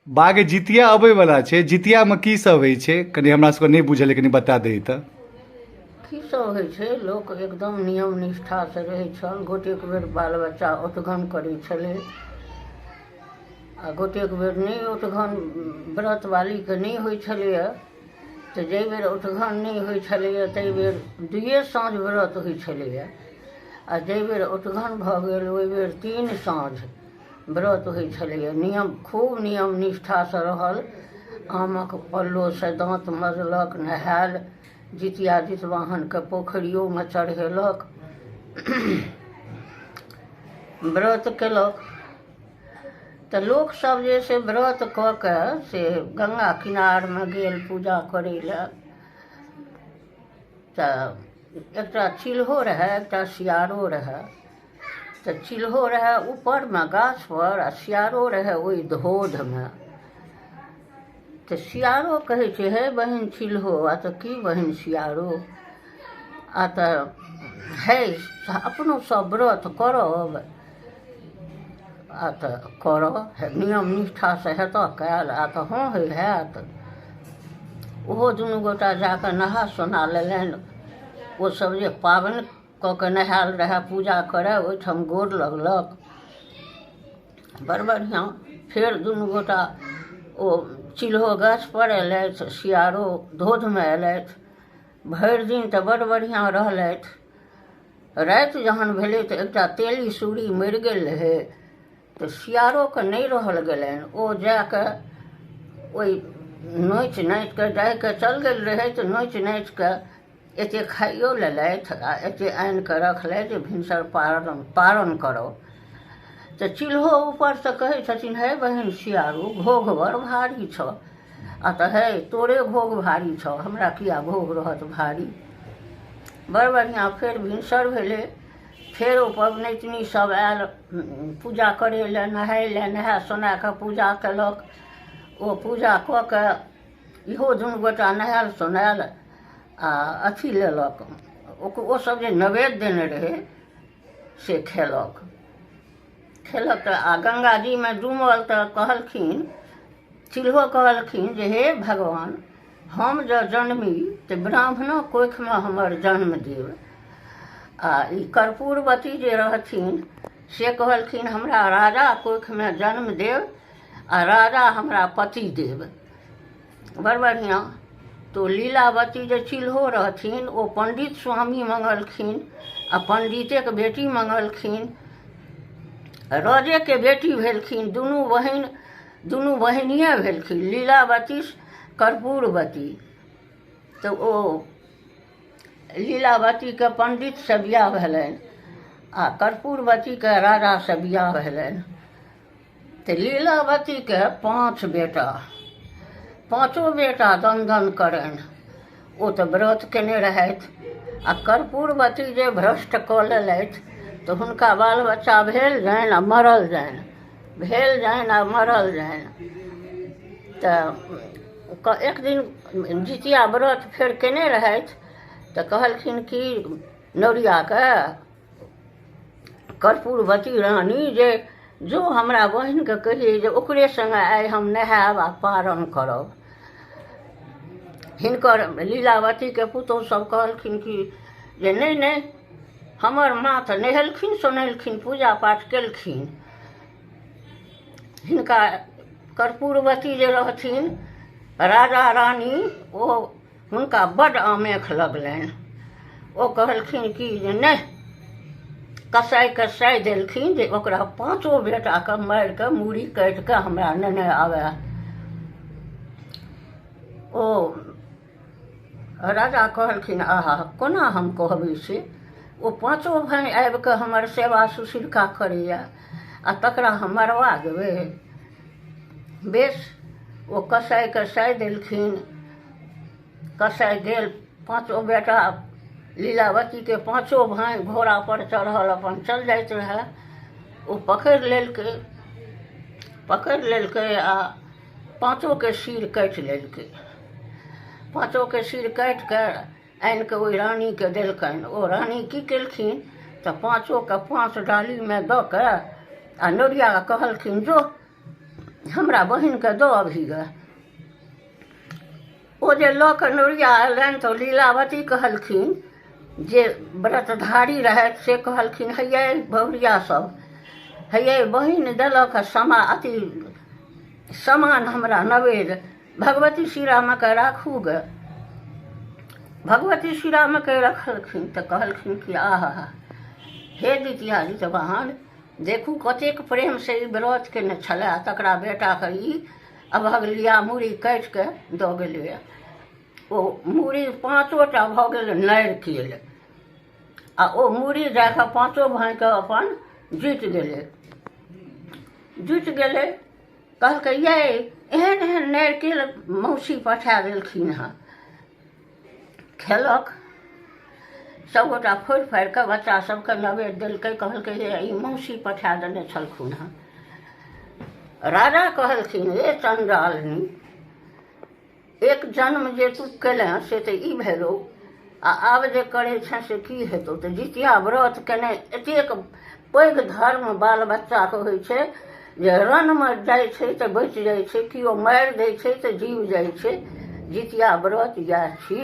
बाग जितिया अबै वाला छै, जितिया में की सब होइ छै कनी हमरा सबके नहीं बुझल है, कनी बता दे त। की सब होइ छै, लोक एकदम नियम निष्ठा से रहै छल। गोटेक बेर बाल बच्चा ओठगन करै छलै आ गोटेक बेर नहीं ओठगन व्रत वालीके नहीं होइ छलैए। तऽ जाहि बेर ओठगन नहीं होइ छलैए ताहि बेर दुइए साँझ व्रत होइ छलैए, आ जाहि बेर ओठगन भऽ गेल ओहि बेर 3 साँझ व्रत होइ छलैए। नियम खूब नियम निष्ठासँ रहल। आमक पल्लोसँ दाँत मजलक, नहायल, जितिया जितवाहनके पोखरियोमे चढ़ेलक, व्रत केलक। तऽ लोकसभ जे से व्रत कऽ के से गंगा किनारमे गेल पूजा करै लए। तऽ एकटा चिल्हो रहै, एकटा सियारो रहै। तऽ चिल्हो रहै ऊपरमे गाछपर आ सियारो रहै ओहि धोधमे। तऽ सियारो कहै छै, हे बहिन चिल्हो, आ तऽ की बहिन सियारो, आ तऽ हे अपनो सब व्रत करब, आ तऽ करऽ, नियम निष्ठासँ हेतऽ कयल, आ तऽ हँ हे हैत। ओहो दुनू गोटा जाकऽ नहा सोना लेलनि। ओसभ जे पाबनि कऽ के नहायल रहै पूजा करय, ओहिठाम गोर लगलक, बड़ बढ़िआँ। फेर दुनू गोटा ओ चिल्हो गाछपर अयलथि, सियारो धोधमे अयलथि। भरि दिन तऽ बड़ बढ़िआँ रहलथि। राति जहन भेलै तऽ एकटा तेली सूरी मरि गेल रहै। तऽ सियारोके नहि रहल गेलनि, ओ जाकऽ ओहि नोचि नाचि कऽ डाहिके चल गेल रहै। तऽ नोचि नाचि कऽ एतेक खाइयो लेलथि आ एतेक आनि कऽ रखलथि जे भिनसर पारण करब। तऽ चिल्हो ऊपरसँ कहै छथिन, हे बहिन सियारो, घोघ बड़ भारी छऽ, आ तऽ हे तोरे घोघ भारी छऽ, हमरा किया घोघ रहत भारी। बड़ बढ़िआँ। फेर भिनसर भेलै, फेर ओ पबनैतिनी सब आयल पूजा करै लए, नहाय लए, नहा सोना कऽ पूजा केलक। ओ पूजा कऽ के इहो दुनू गोटा नहायल सोनायल आ अथी लेलक, ओसभ जे नैवेद्य देने रहै से खेलक। तऽ आ गङ्गाजीमे डूमल तऽ कहलखिन, चिल्हो कहलखिन जे हे भगवान, हम जँ जन्मी तऽ ब्राह्मणो कोखिमे हमर जन्म देब। आ ई कर्पूरवती जे रहथिन से कहलखिन हमरा राजा कोखिमे जन्म देब आ राजा हमरा पति देब। बड़ बढ़िआँ। तो लीलावती जे चिल्हो रहथिन ओ पंडित स्वामी मङ्गलखिन आ पंडितेके बेटी मङ्गलखिन, राजेके बेटी भेलखिन। दुनू बहिनिए भेलखिन, लीलावती कर्पूरवती। तऽ ओ लीलावतीके पंडितसँ बियाह भेलनि आ कर्पूरवतीके राजासँ बियाह भेलनि। तऽ लीलावतीके 5 बेटा, 5 बेटा दन करनि। ओ तऽ व्रत केने रहथि। आ कर्पूरवती जे भ्रष्ट कऽ लेलथि तऽ हुनका बाल बच्चा भेल जानि आ मरल जानि, भेल जानि आ मरल जानि। तऽ एक दिन जितिया व्रत फेर केने रहथि तऽ कहलखिन कि नौरियाके, कर्पूरवती रानी, जे जो हमरा बहिनके कहिए जे ओकरे सङ्गे आइ हम नहायब आ पारण करब। हिनकर लीलावतीके पुतोहु सब कहलखिन कि जे नहि नहि, हमर माँ तऽ नहेलखिन सोनेलखिन, पूजा पाठ केलखिन। हिनका कर्पूरवती जे रहथिन राजा रानी, ओ हुनका बड्ड आमेख लगलनि। ओ कहलखिन कि जे नहि, कसाइके साइ देलखिन जे ओकरा 5 बेटाके मारि कऽ मूड़ी काटि कऽ हमरा नेने आबै। ओ राजा कहलखिन, आहा कोना हम कहबै से, ओ 5 भाइ आबि कऽ हमर सेवा शुश्रूषा करैए आ तकरा हम मरवा देबै। बेस, ओ कसाइके साइ देलखिन। कसाइ गेल, 5 बेटा लीलावतीके 5 भाइ घोड़ापर चढ़ल अपन चल जाइत रहए। ओ पकड़ि लेलकै आ 5के सिर काटि लेलकै। 5के सिर काटि कऽ आनि कऽ ओहि रानीके देलकनि। ओ रानी की केलखिन तऽ 5के 5 डालीमे दऽ कऽ आ नोरिया कहलखिन जो हमरा बहिनके दऽ अभी गे। ओ जे लऽ कऽ नोरिया अयलनि तऽ लीलावती कहलखिन जे व्रतधारी रहथि से कहलखिन हैये बहुरिया सब, हैये बहिन देलक अथी समान हमरा नवेद, भगवती श्रीरामके राखू गे। भगवती श्रीरामके रखलखिन तऽ कहलखिन कि आहा हे जितिया जितवाहन, देखू कतेक प्रेम से ई व्रत केने छलै, तकरा बेटाके ई अभगलिया मूड़ी काटिके दऽ गेलै। ओ मूड़ी 5टा भऽ गेल नारिकेल, आ ओ मूड़ी जाकऽ 5 भाइके अपन जुटि गेलै। कहलकै ये एहन एहन नारिकेल मौसी पठा देलखिन हँ। खेलक सबगोटा फोड़ि फाड़ि कऽ बच्चा सबके नवेद देलकै। कहलकै हे ई मौसी पठा देने छलखुन हँ। राजा कहलखिन हे चंडालनी, एक जन्म जे तू केलें से तऽ ई भेलौ, आ आब जे करै छै से की हेतौ। तऽ जितिया व्रत केने एतेक पैघ धर्म बाल बच्चाके होइ छै जे रनमे जाइ छै तऽ बचि जाइ छै, केओ मारि दै छै तऽ जीव जाइ छै। जितिया व्रत इएह छी।